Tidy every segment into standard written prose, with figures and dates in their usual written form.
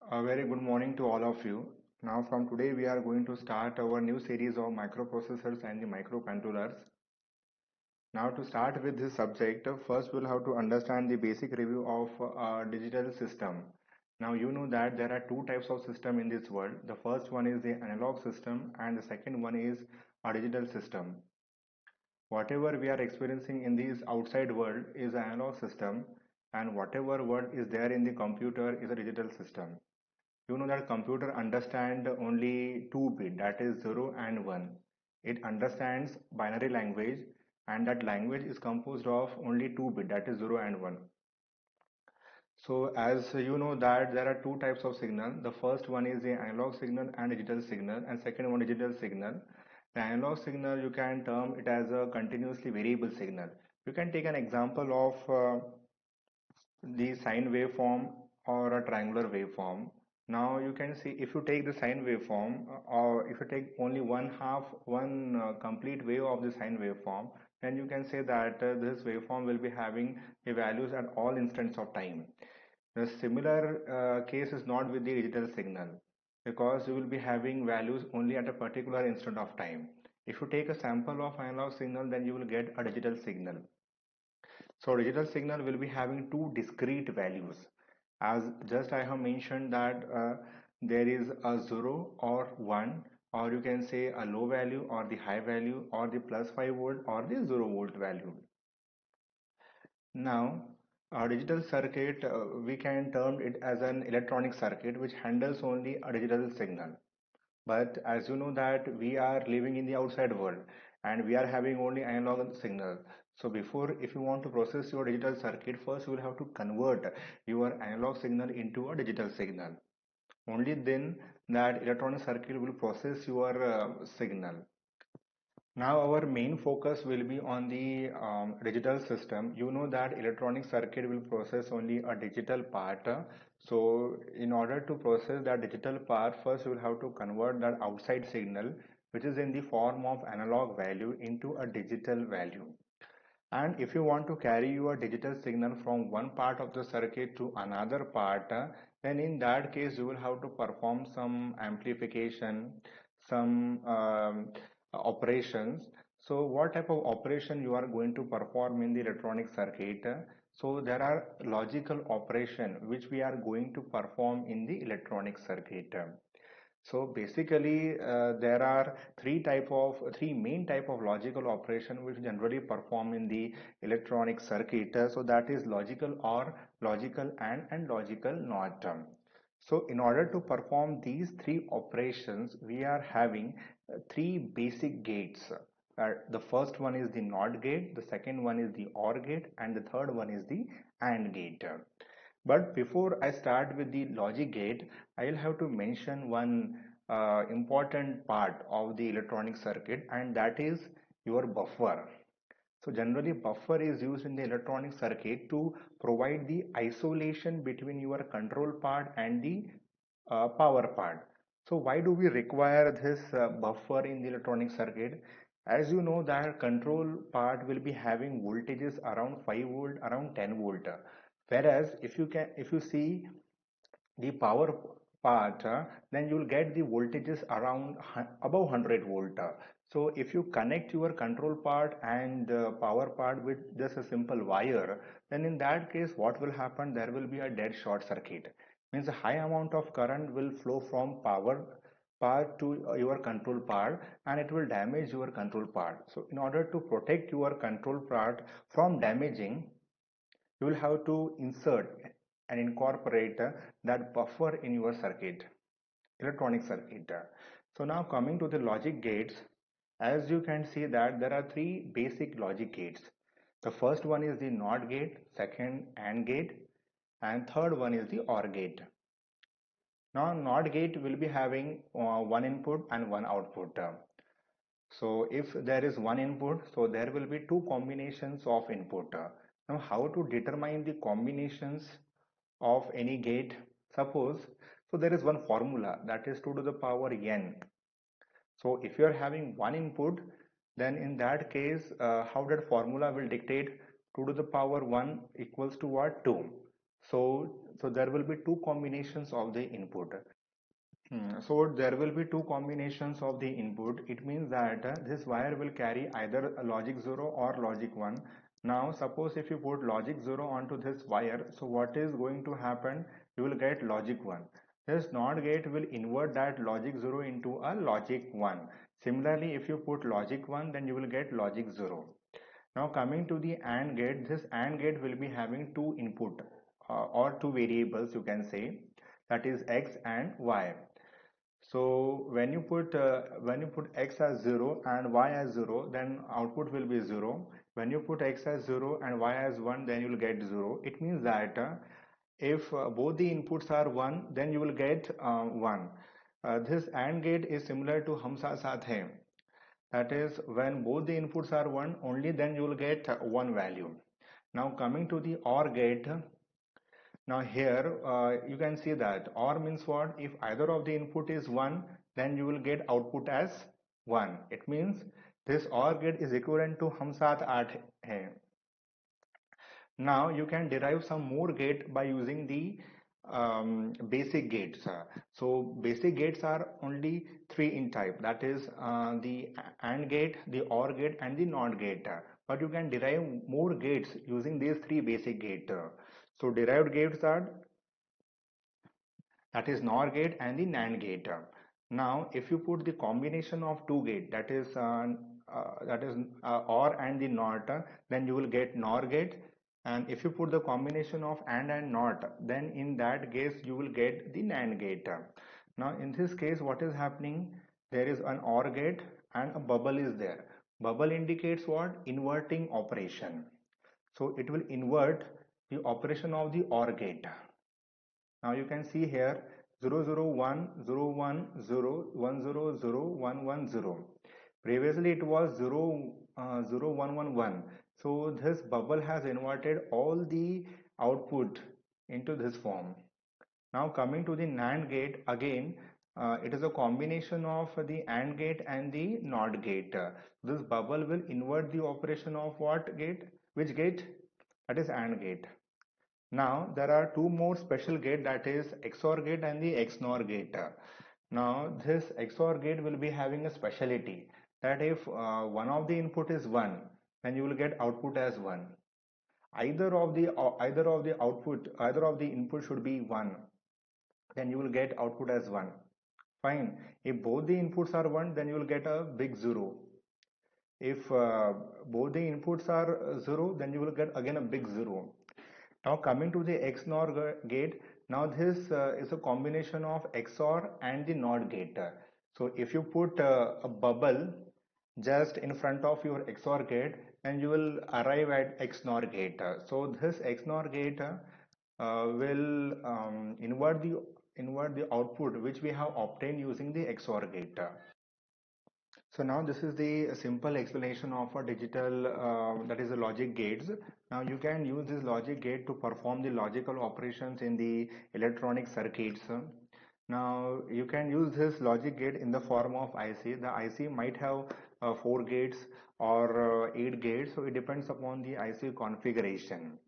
A very good morning to all of you. Now, from today, we are going to start our new series of microprocessors and the microcontrollers. Now, to start with this subject, first we'll have to understand the basic review of a digital system. Now, you know that there are two types of system in this world. The first one is the analog system, and the second one is a digital system. Whatever we are experiencing in this outside world is an analog system, and whatever world is there in the computer is a digital system. You know that computer understand only 2 bit, that is 0 and 1. It understands binary language, and that language is composed of only 2 bit, that is 0 and 1. So as you know that there are two types of signal. The first one is the analog signal and digital signal, and second one digital signal. The analog signal, you can term it as a continuously variable signal. You can take an example of the sine waveform or a triangular waveform. Now you can see, if you take the sine waveform, or if you take only one complete wave of the sine waveform, then you can say that this waveform will be having the values at all instants of time. The similar case is not with the digital signal, because you will be having values only at a particular instant of time. If you take a sample of analog signal, then you will get a digital signal. So digital signal will be having two discrete values. As just I have mentioned that there is a 0 or 1, or you can say a low value or the high value, or the plus 5 volt or the 0 volt value. Now, a digital circuit, we can term it as an electronic circuit which handles only a digital signal. But as you know that we are living in the outside world and we are having only analog signal. So before, if you want to process your digital circuit, first you will have to convert your analog signal into a digital signal. Only then that electronic circuit will process your signal. Now our main focus will be on the digital system. You know that electronic circuit will process only a digital part. So in order to process that digital part, first you will have to convert that outside signal, which is in the form of analog value, into a digital value. And if you want to carry your digital signal from one part of the circuit to another part, then in that case you will have to perform some amplification, some operations. So what type of operation you are going to perform in the electronic circuit? So there are logical operation which we are going to perform in the electronic circuit. So basically, there are three main type of logical operation which generally perform in the electronic circuit. So that is logical OR, logical and logical NOT. So in order to perform these three operations, we are having three basic gates. The first one is the NOT gate, the second one is the OR gate, and the third one is the AND gate. But before I start with the logic gate, I will have to mention one important part of the electronic circuit, and that is your buffer. So generally buffer is used in the electronic circuit to provide the isolation between your control part and the power part. So why do we require this buffer in the electronic circuit? As you know that control part will be having voltages around 5 volt, around 10 volt. Whereas if you see the power part, then you will get the voltages around above 100 volt. So if you connect your control part and power part with just a simple wire, then in that case what will happen, there will be a dead short circuit. Means a high amount of current will flow from power part to your control part, and it will damage your control part. So in order to protect your control part from damaging, you will have to insert and incorporate that buffer in your circuit, electronic circuit. So now coming to the logic gates, as you can see that there are three basic logic gates. The first one is the NOT gate, second AND gate, and third one is the OR gate. Now NOT gate will be having one input and one output. So if there is one input, so there will be two combinations of input. Now how to determine the combinations of any gate? Suppose, so there is one formula, that is 2 to the power n. So if you are having one input, then in that case, how that formula will dictate 2 to the power 1 equals to what? 2. So So there will be two combinations of the input. So there will be two combinations of the input. It means that this wire will carry either a logic 0 or logic 1. Now suppose if you put logic 0 onto this wire, so what is going to happen? You will get logic 1. This NOT gate will invert that logic 0 into a logic 1. Similarly, if you put logic 1, then you will get logic 0. Now coming to the AND gate, this AND gate will be having two input or two variables, you can say, that is X and Y. So when you put x as 0 and y as 0, then output will be 0. When you put x as 0 and y as 1, then you will get 0. It means that if both the inputs are 1, then you will get 1. This AND gate is similar to hum saath saath hai. That is, when both the inputs are 1, only then you will get one value. Now coming to the OR gate, now here you can see that OR means what? If either of the input is 1, then you will get output as 1. It means this OR gate is equivalent to hum saath aठ hai. Now you can derive some more gate by using the basic gates. So basic gates are only three in type, that is the AND gate, the OR gate and the NOT gate. But you can derive more gates using these three basic gates. So derived gates are, that is NOR gate and the NAND gate. Now if you put the combination of two gate, that is OR and the NOT, then you will get NOR gate. And if you put the combination of and NOT, then in that case you will get the NAND gate. Now in this case what is happening? There is an OR gate and a bubble is there. Bubble indicates what? Inverting operation. So it will invert the operation of the OR gate. Now you can see here 0 0 1 0 1 0 1 0 0 1 1 0. Previously it was 0 0 1 1 1. So this bubble has inverted all the output into this form. Now coming to the NAND gate, again it is a combination of the AND gate and the NOT gate. This bubble will invert the operation of what gate? Which gate? That is AND gate. Now there are two more special gate, that is XOR gate and the XNOR gate. Now this XOR gate will be having a speciality that if one of the input is 1, then you will get output as 1. Either of the input should be 1, then you will get output as 1. Fine. If both the inputs are 1, then you will get a big 0. If both the inputs are 0, then you will get again a big 0. Now coming to the XNOR gate, now this is a combination of XOR and the NOT gate. So if you put a bubble just in front of your XOR gate, then you will arrive at XNOR gate. So this XNOR gate will invert the output which we have obtained using the XOR gate. So now this is the simple explanation of a digital, that is the logic gates. Now you can use this logic gate to perform the logical operations in the electronic circuits. Now you can use this logic gate in the form of IC. The IC might have 4 gates or 8 gates, so it depends upon the IC configuration.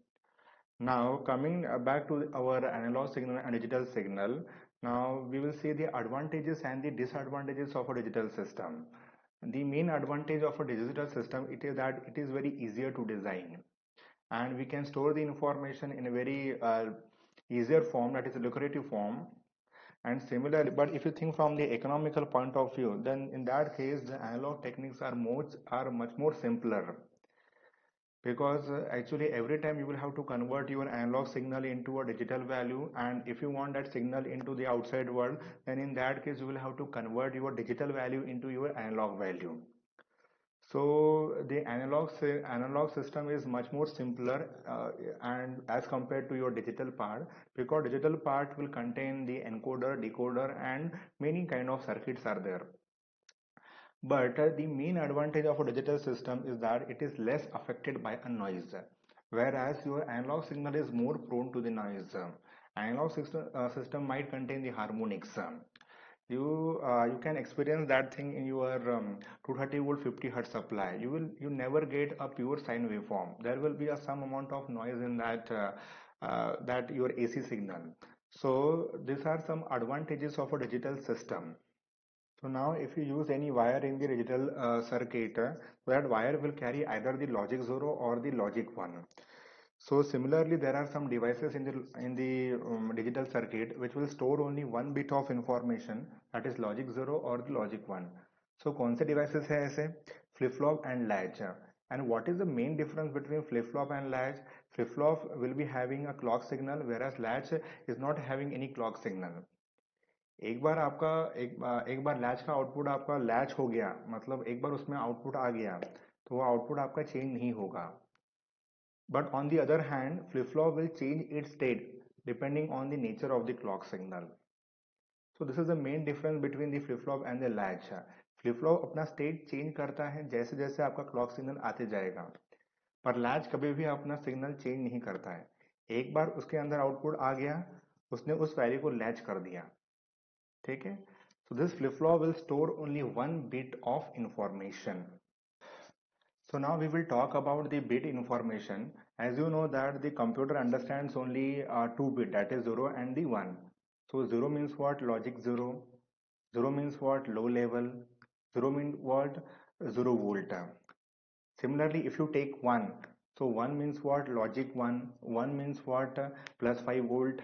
Now coming back to our analog signal and digital signal, now we will see the advantages and the disadvantages of a digital system. The main advantage of a digital system it is that it is very easier to design, and we can store the information in a very easier form, that is a lucrative form. And similarly, but if you think from the economical point of view, then in that case the analog techniques are much more simpler, because actually every time you will have to convert your analog signal into a digital value, and if you want that signal into the outside world, then in that case you will have to convert your digital value into your analog value. So the analog system is much more simpler and as compared to your digital part, because digital part will contain the encoder, decoder and many kind of circuits are there. But the main advantage of a digital system is that it is less affected by a noise, whereas your analog signal is more prone to the noise. Analog system might contain the harmonics. You can experience that thing in your 230 volt 50 hertz supply. You never get a pure sine waveform. There will be some amount of noise in that that your AC signal. So these are some advantages of a digital system. So now if you use any wire in the digital circuit, that wire will carry either the logic 0 or the logic 1. So similarly, there are some devices in the digital circuit which will store only one bit of information, that is logic 0 or the logic 1. So कौन से devices है ऐसे? Flip flop and latch. And what is the main difference between flip flop and latch? Flip flop will be having a clock signal, whereas latch is not having any clock signal. एक बार आपका एक बार latch का output आपका latch हो गया, मतलब एक बार उसमें आउटपुट आ गया, तो वो आउटपुट आपका चेंज नहीं होगा. But on the other hand, flip-flop will change its state depending on the nature of the clock signal. So this is the main difference between the flip-flop and the latch. Flip-flop अपना state change करता है जैसे जैसे आपका clock signal आते जाएगा, पर latch कभी भी अपना सिग्नल चेंज नहीं करता है. एक बार उसके अंदर आउटपुट आ गया, उसने उस वैल्यू को लैच कर दिया. ठीक है. So this flip-flop will store only one bit of information. So now we will talk about the bit information. As you know that the computer understands only two bit, that is 0 and the 1. So 0 means what? Logic 0. 0 means what? Low level. 0 means what? 0 volt. Similarly, if you take 1, so 1 means what? Logic 1. 1 means what? Plus 5 volt.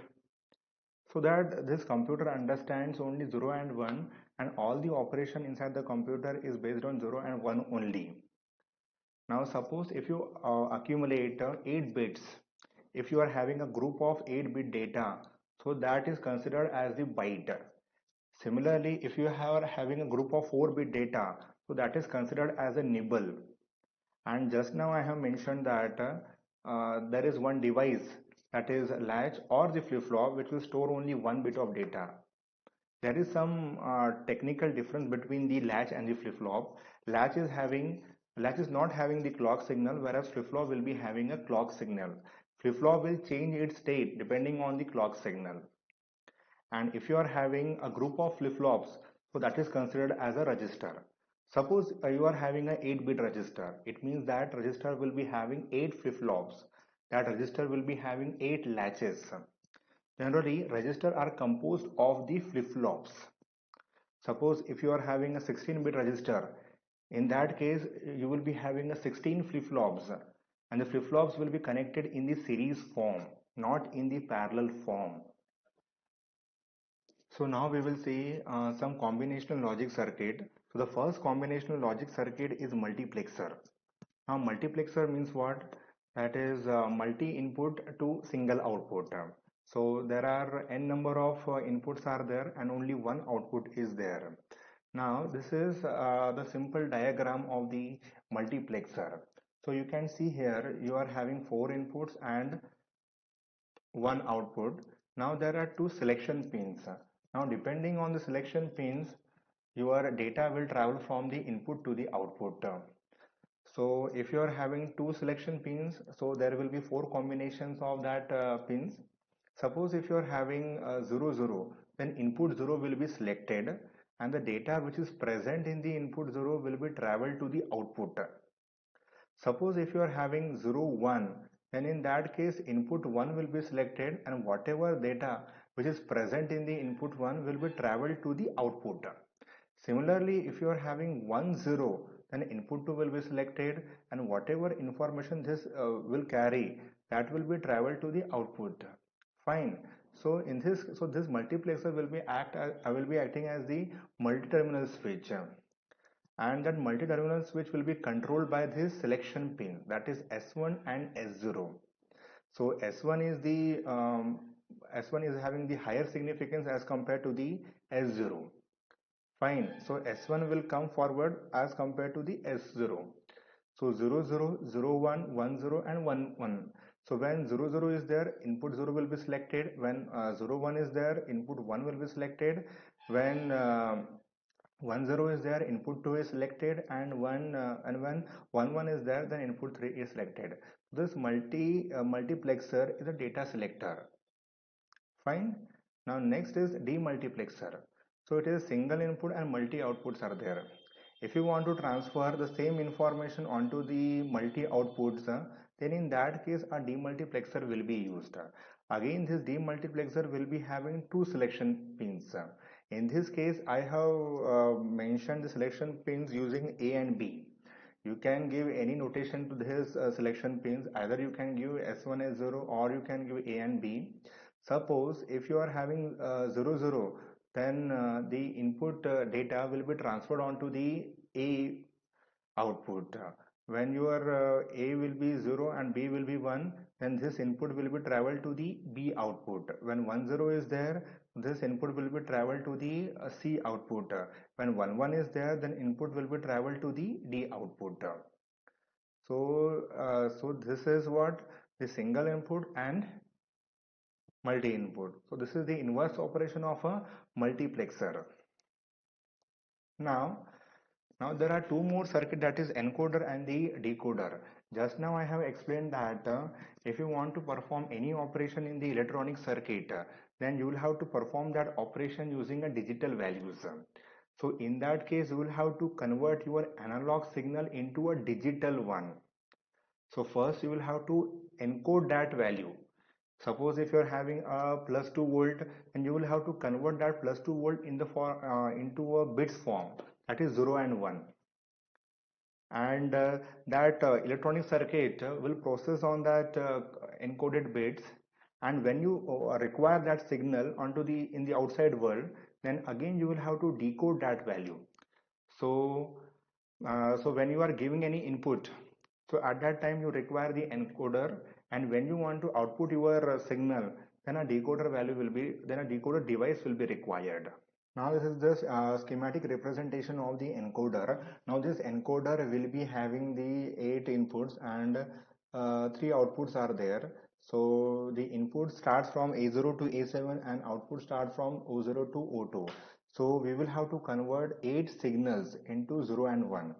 So that this computer understands only 0 and 1, and all the operation inside the computer is based on 0 and 1 only. Now suppose if you accumulate 8 bits, if you are having a group of 8-bit data, so that is considered as the byte. Similarly, if you are having a group of 4-bit data, so that is considered as a nibble. And just now I have mentioned that there is one device, that is latch or the flip-flop, which will store only 1 bit of data. There is some technical difference between the latch and the flip-flop. Latch is not having the clock signal, whereas flip-flop will be having a clock signal. Flip-flop will change its state depending on the clock signal. And if you are having a group of flip-flops, so that is considered as a register. Suppose you are having a 8-bit register. It means that register will be having 8 flip-flops. That register will be having 8 latches. Generally, registers are composed of the flip-flops. Suppose if you are having a 16-bit register, in that case you will be having a 16 flip-flops, and the flip-flops will be connected in the series form, not in the parallel form. So now we will see some combinational logic circuit. So the first combinational logic circuit is multiplexer. Now multiplexer means what? That is multi-input to single output. So there are n number of inputs are there and only one output is there. Now this is the simple diagram of the multiplexer. So you can see here you are having 4 inputs and one output. Now there are two selection pins. Now depending on the selection pins, your data will travel from the input to the output. So if you are having two selection pins, so there will be 4 combinations of that pins. Suppose if you are having 0 0, then input 0 will be selected and the data which is present in the input 0 will be traveled to the output. Suppose if you are having 0 1, then in that case input 1 will be selected and whatever data which is present in the input 1 will be traveled to the output. Similarly, if you are having 1 0, then input 2 will be selected and whatever information this will carry, that will be traveled to the output. Fine. So in this, so this multiplexer will be acting as the multi-terminal switch, and that multi-terminal switch will be controlled by this selection pin, that is S1 and S0. So S1 is the S1 is having the higher significance as compared to the S0. Fine. So S1 will come forward as compared to the S0. So 0 0 0 1 1 0 and 1 1. So when 0 0 is there, input 0 will be selected. When 0 1 is there, input 1 will be selected. When 1 0 is there, input 2 is selected, and when 1 1 is there, then input 3 is selected. This multiplexer is a data selector. Fine. Now next is demultiplexer. So it is single input and multi outputs are there. If you want to transfer the same information onto the multi outputs, then in that case a demultiplexer will be used. Again, this demultiplexer will be having two selection pins. In this case, I have mentioned the selection pins using A and B. You can give any notation to this selection pins. Either you can give S1 S0 or you can give A and B. Suppose if you are having 0 0, then the input data will be transferred onto the A output. When your A will be 0 and B will be 1, then this input will be traveled to the B output. When 1 0 is there, this input will be traveled to the C output. When 1 1 is there, then input will be traveled to the D output. So this is what the single input and multi input. So this is the inverse operation of a multiplexer. Now, Now there are two more circuit, that is encoder and the decoder. Just now I have explained that if you want to perform any operation in the electronic circuit, then you will have to perform that operation using a digital values. So in that case you will have to convert your analog signal into a digital one. So first you will have to encode that value. Suppose if you are having a plus 2 volt, then you will have to convert that plus 2 volt in the into a bits form, that is 0 and 1. And that electronic circuit will process on that encoded bits, and when you require that signal onto the in the outside world, then again you will have to decode that value. So when you are giving any input, so at that time you require the encoder, and when you want to output your signal, then a decoder value will be, then a decoder device will be required. Now this is the schematic representation of the encoder. Now this encoder will be having the 8 inputs and 3 outputs are there. So the input starts from A0 to A7 and output starts from O0 to O2. So we will have to convert 8 signals into 0 and 1.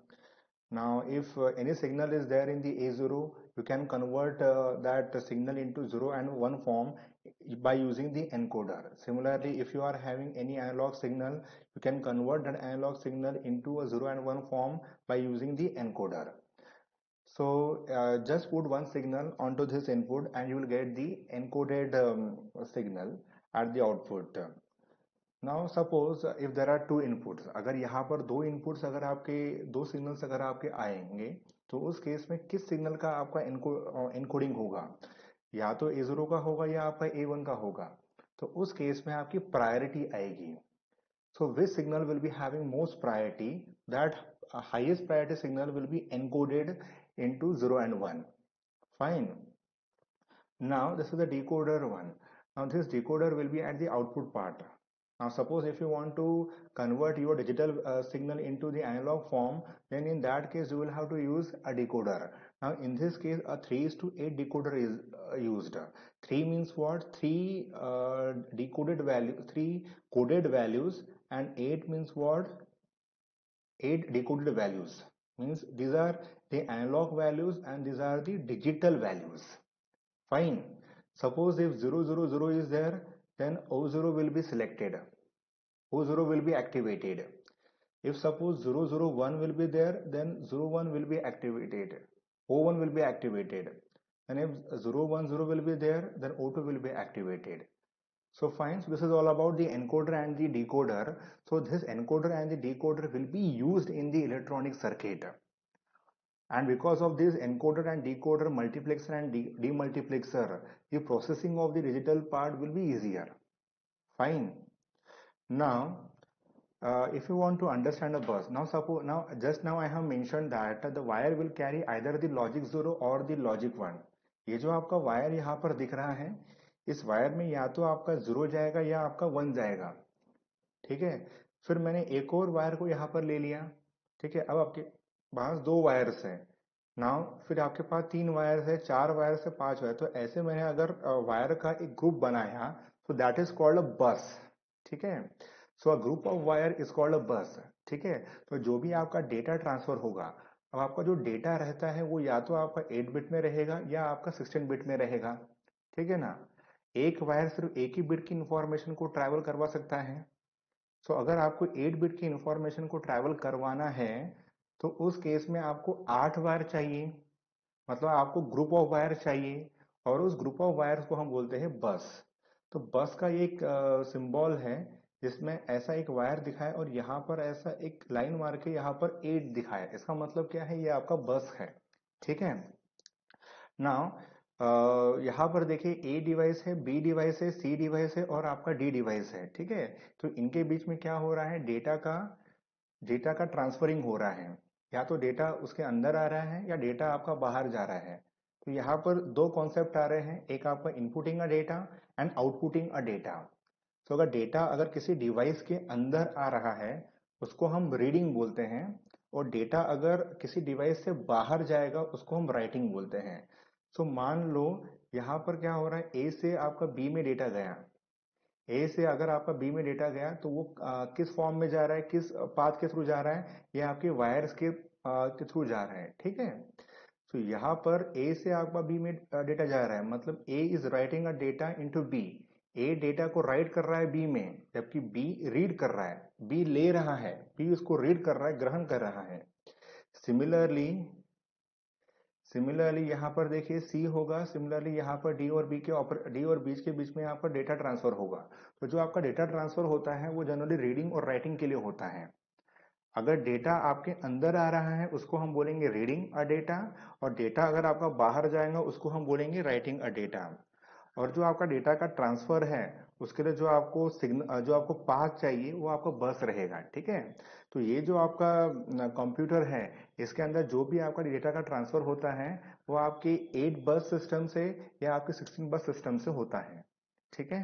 Now if any signal is there in the A0, you can convert that signal into 0 and 1 form by using the encoder. Similarly, if you are having any analog signal, you can convert that analog signal into a 0 and 1 form by using the encoder. So just put one signal onto this input and you will get the encoded signal at the output. Now suppose if there are two inputs, अगर यहाँ पर दो inputs, अगर आपके दो signals अगर आपके आएंगे, तो उस केस में किस सिग्नल का आपका इनकोडिंग होगा? या तो A0 का होगा या आपका A1 का होगा. तो उस केस में आपकी प्रायोरिटी आएगी. So which signal will be having most priority, that highest priority signal will be encoded into 0 and 1. Fine. Now this is the decoder one. Now this decoder will be at the output part. Now suppose if you want to convert your digital signal into the analog form, then in that case you will have to use a decoder. Now in this case a 3:8 decoder is used. 3 means what? 3 decoded value, 3 coded values, and 8 means what? 8 decoded values. Means these are the analog values and these are the digital values. Fine. Suppose if 000 is there, then O0 will be selected. O0 will be activated. If suppose 001 will be there, then 01 will be activated. O1 will be activated. And if 010 will be there, then O2 will be activated. So fine. So this is all about the encoder and the decoder. So this encoder and the decoder will be used in the electronic circuit. And because of this encoder and decoder, multiplexer and demultiplexer, the processing of the digital part will be easier. Fine. Now if you want to understand a bus, now suppose, now just now I have mentioned that the wire will carry either the logic 0 or the logic 1. ये जो आपका wire यहाँ पर दिख रहा है, इस wire में या तो आपका 0 जाएगा या आपका 1 जाएगा. ठीक है. फिर मैंने एक और वायर को यहाँ पर ले लिया. ठीक है. अब आपके पास दो वायर्स हैं. नाउ फिर आपके पास 3 वायर है, 4 वायर से 5 वायर. तो ऐसे मैंने अगर वायर का एक ग्रुप बनाया, तो that is called a bus. ठीक है. So a group of wire is called a bus. ठीक है. तो जो भी आपका डेटा ट्रांसफर होगा, अब आपका जो डेटा रहता है वो या तो आपका 8 बिट में रहेगा या आपका 16 बिट में रहेगा. ठीक है ना. एक वायर सिर्फ एक ही बिट की इंफॉर्मेशन को ट्रैवल करवा सकता है. सो अगर आपको 8 बिट की इंफॉर्मेशन को ट्रैवल करवाना है, तो उस केस में आपको 8 वायर चाहिए. मतलब आपको ग्रुप ऑफ वायर चाहिए और उस ग्रुप ऑफ वायर्स को हम बोलते हैं बस। तो बस का ये एक सिंबल है जिसमें ऐसा एक वायर दिखा है और यहाँ पर ऐसा एक लाइन मार के यहाँ पर 8 दिखा है। इसका मतलब क्या है, ये आपका बस है। ठीक है। नाउ यहाँ पर देखिए ए डिवाइस है, बी डिवाइस है, सी डिवाइस है और आपका डी डिवाइस है। ठीक है। तो इनके बीच में क्या हो रहा है, डेटा का ट्रांसफरिंग हो रहा है। या तो डेटा उसके अंदर आ रहा है या डेटा आपका बाहर जा रहा है। तो यहाँ पर दो कॉन्सेप्ट आ रहे हैं, एक आपका inputting a data and outputting a data. तो अगर डेटा अगर किसी डिवाइस के अंदर आ रहा है उसको हम रीडिंग बोलते हैं, और डेटा अगर किसी डिवाइस से बाहर जाएगा उसको हम राइटिंग बोलते हैं। सो मान लो यहाँ पर क्या हो रहा है, ए से आपका बी में डेटा गया, ए से अगर आपका बी में डेटा गया तो वो किस फॉर्म में जा रहा है, किस पाथ के थ्रू जा रहा है, ये आपके वायर्स के थ्रू जा रहा है। ठीक है। तो यहाँ पर ए से आपका बी में डेटा जा रहा है, मतलब A is writing a data into B. A data को राइट कर रहा है बी में, जबकि बी रीड कर रहा है, बी ले रहा है, बी उसको रीड कर रहा है, ग्रहण कर रहा है। सिमिलरली सिमिलरली यहाँ पर देखिए सी होगा, सिमिलरली यहाँ पर डी और बीच के बीच में यहाँ पर डेटा ट्रांसफर होगा। तो जो आपका डेटा ट्रांसफर होता है वो जनरली रीडिंग और राइटिंग के लिए होता है। अगर डेटा आपके अंदर आ रहा है उसको हम बोलेंगे रीडिंग अ डेटा, और डेटा अगर आपका बाहर जाएगा उसको हम बोलेंगे राइटिंग अ डेटा। और जो आपका डेटा का ट्रांसफर है उसके लिए जो आपको सिग्नल जो आपको पाथ चाहिए वो आपको बस रहेगा। ठीक है। तो ये जो आपका कंप्यूटर है, इसके अंदर जो भी आपका डेटा का ट्रांसफर होता है वो आपके 8 बस सिस्टम से या आपके 16 बस सिस्टम से होता है। ठीक है।